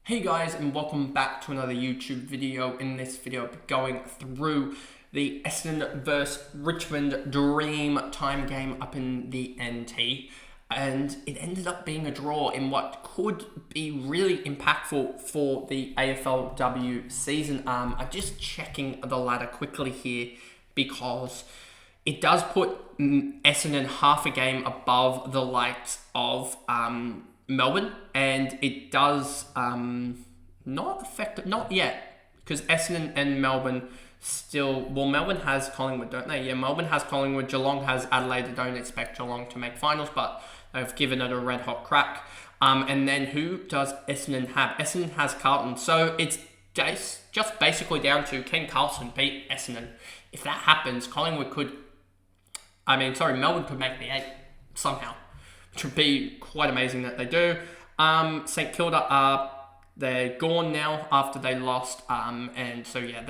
Hey guys, and welcome back to another YouTube video. In this video, I'll be going through the Essendon vs Richmond dream time game up in the NT. And it ended up being a draw in what could be really impactful for the AFLW season. I'm just checking the ladder quickly here because it does put Essendon half a game above the likes of Melbourne, and it does not affect it, not yet, because Essendon and Melbourne Melbourne has Collingwood, don't they? Yeah, Melbourne has Collingwood, Geelong has Adelaide. I don't expect Geelong to make finals, but they've given it a red hot crack. And then who does Essendon have? Essendon has Carlton, so it's just basically down to, can Carlton beat Essendon? If that happens, Melbourne could make the 8 somehow, which would be quite amazing that they do. St Kilda, they're gone now after they lost, and so yeah,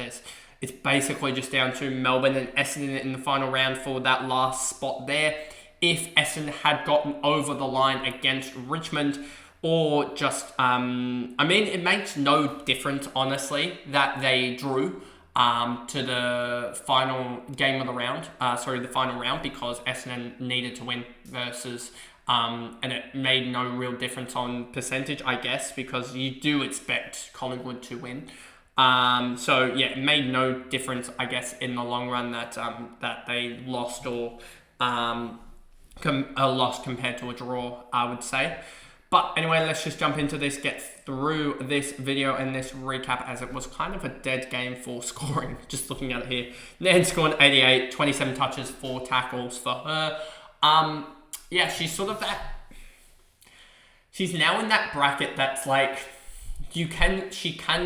it's basically just down to Melbourne and Essendon in the final round for that last spot there. If Essendon had gotten over the line against Richmond, or just, it makes no difference, honestly, that they drew to the final game of the round, the final round, because Essendon needed to win versus, and it made no real difference on percentage, I guess, because you do expect Collingwood to win. So yeah, it made no difference, I guess, in the long run that they lost or lost compared to a draw, I would say. But anyway, let's just jump into this, get through this video and this recap, as it was kind of a dead game for scoring, just looking at it here. Nan scored 88, 27 touches, 4 tackles for her. Yeah, she's now in that bracket that's like, she can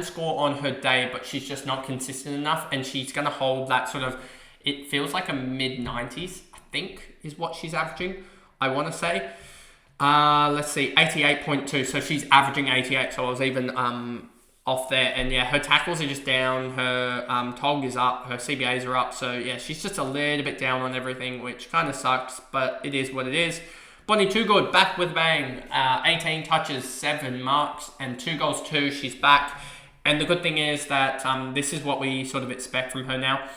score on her day, but she's just not consistent enough, and she's going to hold that sort of, it feels like a mid-90s, I think, is what she's averaging, I want to say. Let's see, 88.2, so she's averaging 88, so I was even off there. And yeah, her tackles are just down, her TOG is up, her CBAs are up, so yeah, she's just a little bit down on everything, which kind of sucks, but it is what it is. Bonnie Toogood, back with a bang, 18 touches, 7 marks, and 2 goals too, she's back. And the good thing is that this is what we sort of expect from her now,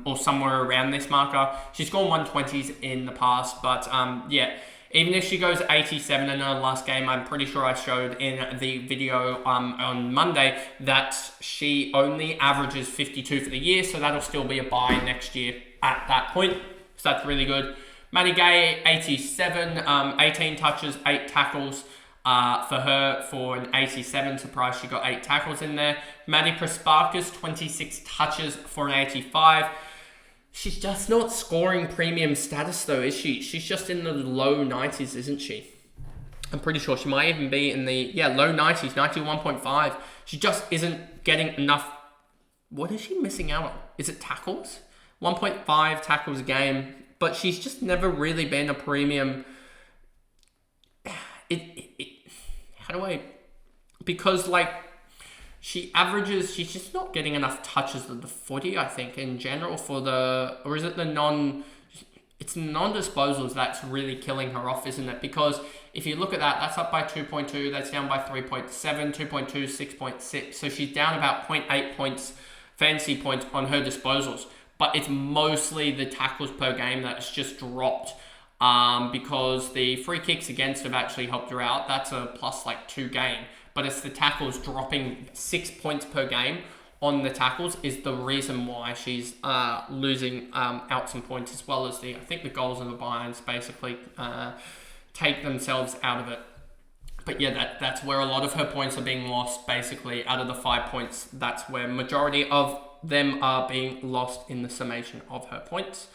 or somewhere around this marker. She's scored 120s in the past, but yeah, even if she goes 87 in her last game, I'm pretty sure I showed in the video on Monday that she only averages 52 for the year, so that'll still be a buy next year at that point. So that's really good. Maddie Gay, 87, 18 touches, 8 tackles for her for an 87. Surprised she got 8 tackles in there. Maddie Prasparkas, 26 touches for an 85. She's just not scoring premium status though, is she? She's just in the low 90s, isn't she? I'm pretty sure she might even be in the, low 90s, 91.5. She just isn't getting enough. What is she missing out on? Is it tackles? 1.5 tackles a game, but she's just never really been a premium. Because like, she's just not getting enough touches of the footy, I think, in general it's the non-disposals that's really killing her off, isn't it? Because if you look at that, that's up by 2.2, that's down by 3.7, 2.2, 6.6, so she's down about 0.8 points, fancy points on her disposals, but it's mostly the tackles per game that's just dropped, because the free kicks against have actually helped her out. That's a plus like 2 game. But it's the tackles dropping 6 points per game on the tackles is the reason why she's losing out some points, as well as I think the goals and the buy-ins basically take themselves out of it. But yeah, that's where a lot of her points are being lost, basically. Out of the 5 points, that's where majority of them are being lost in the summation of her points.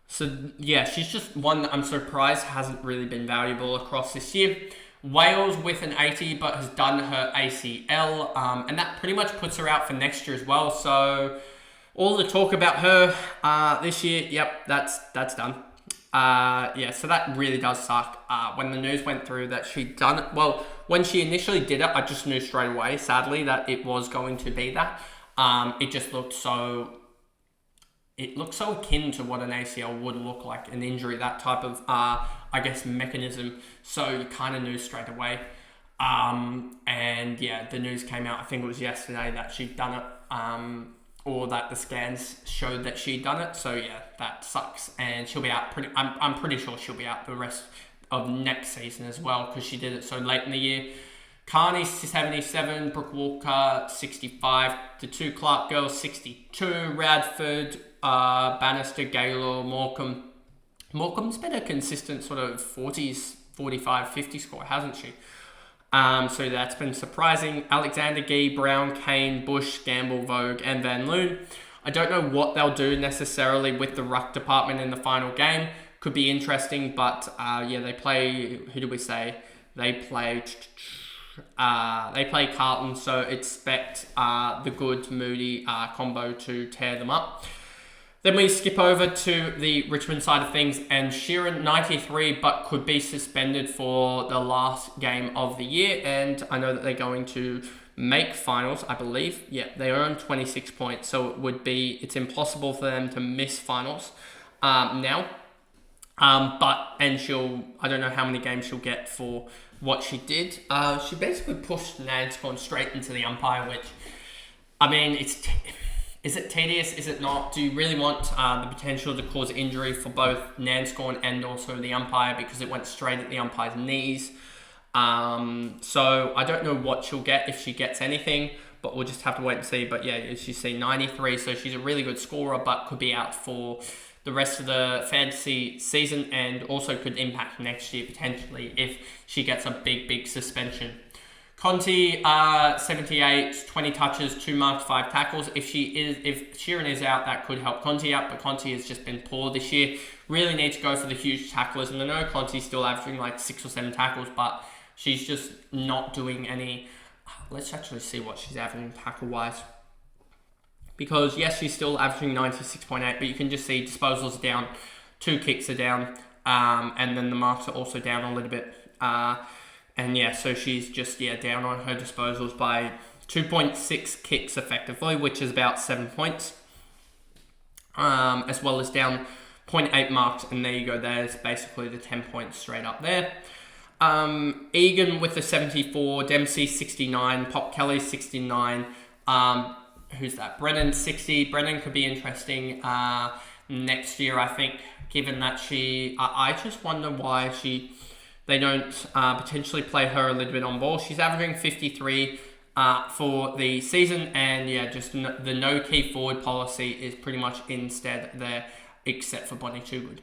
So yeah, she's just one that I'm surprised hasn't really been valuable across this year. Wales with an 80, but has done her ACL, and that pretty much puts her out for next year as well. So all the talk about her this year, yep, that's done. So that really does suck. When the news went through that she'd done it, well, when she initially did it, I just knew straight away, sadly, that it was going to be that. It just looked so akin to what an ACL would look like, an injury, that type of mechanism. So you kind of knew straight away. And And yeah, the news came out, I think it was yesterday, that she'd done it, or that the scans showed that she'd done it. So yeah, that sucks. And she'll be out I'm pretty sure she'll be out the rest of next season as well, because she did it so late in the year. Carney 77, Brooke Walker 65, the two Clark girls 62, Radford, Bannister, Gaylor, Morecambe. Morecambe's been a consistent sort of 40s, 45, 50 score, hasn't she? So that's been surprising. Alexander, Gee, Brown, Kane, Bush, Gamble, Vogue, and Van Loon. I don't know what they'll do necessarily with the ruck department in the final game. Could be interesting, but yeah, they play, who do we say? They play Carlton, so expect the good Moody combo to tear them up. Then we skip over to the Richmond side of things, and Sheeran 93, but could be suspended for the last game of the year. And I know that they're going to make finals, I believe. Yeah, they earn 26 points, so it's impossible for them to miss finals now. And I don't know how many games she'll get for what she did. She basically pushed Nanscorn straight into the umpire, which, I mean, is it tedious? Is it not? Do you really want the potential to cause injury for both Nanscorn and also the umpire, because it went straight at the umpire's knees? So I don't know what she'll get, if she gets anything, but we'll just have to wait and see. But yeah, as you see, 93, so she's a really good scorer, but could be out for the rest of the fantasy season, and also could impact next year potentially if she gets a big suspension. Conti, 78, 20 touches, 2 marks, 5 tackles. If Sheeran is out, that could help Conti out, but Conti has just been poor this year. Really need to go for the huge tacklers, and I know Conti's still averaging like 6 or 7 tackles, but she's just not doing any. Let's actually see what she's averaging tackle-wise. Because yes, she's still averaging 96.8, but you can just see disposals are down, 2 kicks are down, and then the marks are also down a little bit. And yeah, so she's just down on her disposals by 2.6 kicks effectively, which is about 7 points, as well as down 0.8 marks, and there you go. There's basically the 10 points straight up there. Egan with the 74, Dempsey 69, Pop Kelly 69. Who's that? Brennan 60. Brennan could be interesting next year, I think, given that I just wonder why they don't potentially play her a little bit on ball. She's averaging 53 for the season, and yeah, just the no key forward policy is pretty much instead there, except for Bonnie Toogood.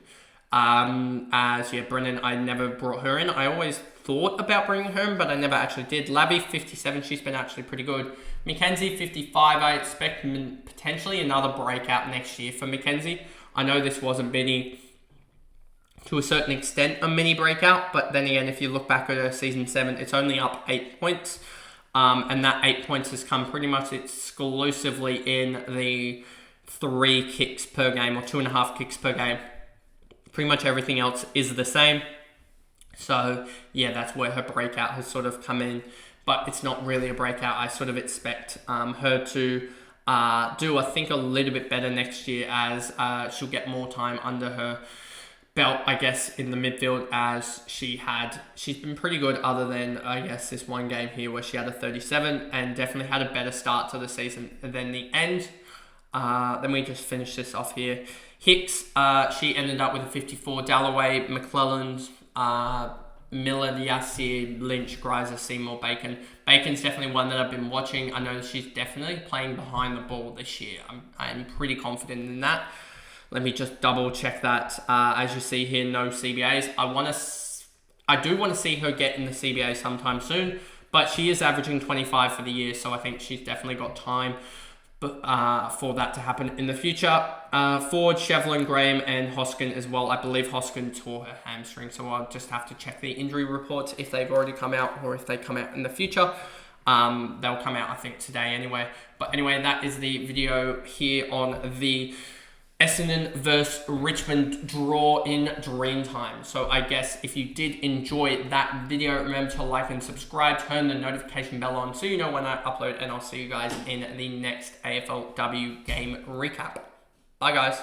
Brennan, I never brought her in. I always thought about bringing her in, but I never actually did. Labby 57, she's been actually pretty good. Mackenzie 55, I expect potentially another breakout next year for Mackenzie. I know this wasn't to a certain extent a mini breakout, but then again, if you look back at her season 7, it's only up 8 points, and that 8 points has come pretty much exclusively in the 3 kicks per game, or 2.5 kicks per game. Pretty much everything else is the same. So yeah, that's where her breakout has sort of come in, but it's not really a breakout. I sort of expect her to do, I think, a little bit better next year, as she'll get more time under her belt, I guess, in the midfield, as she's been pretty good, other than, I guess, this one game here where she had a 37 and definitely had a better start to the season than the end. Then we just finish this off here. Hicks, she ended up with a 54. Dalloway, McClellan's, Miller, Yassir, Lynch, Greiser, Seymour, Bacon. Bacon's definitely one that I've been watching. I know she's definitely playing behind the ball this year. I'm pretty confident in that. Let me just double check that. As you see here, no CBAs. I do want to see her get in the CBA sometime soon, but she is averaging 25 for the year, so I think she's definitely got time for that to happen in the future. Ford, Shevlin, Graham, and Hoskin as well. I believe Hoskin tore her hamstring, so I'll just have to check the injury reports if they've already come out or if they come out in the future. They'll come out, I think, today anyway. But anyway, that is the video here on the Essendon vs Richmond draw in Dreamtime. So I guess if you did enjoy that video, remember to like and subscribe, turn the notification bell on so you know when I upload, and I'll see you guys in the next AFLW game recap. Bye guys.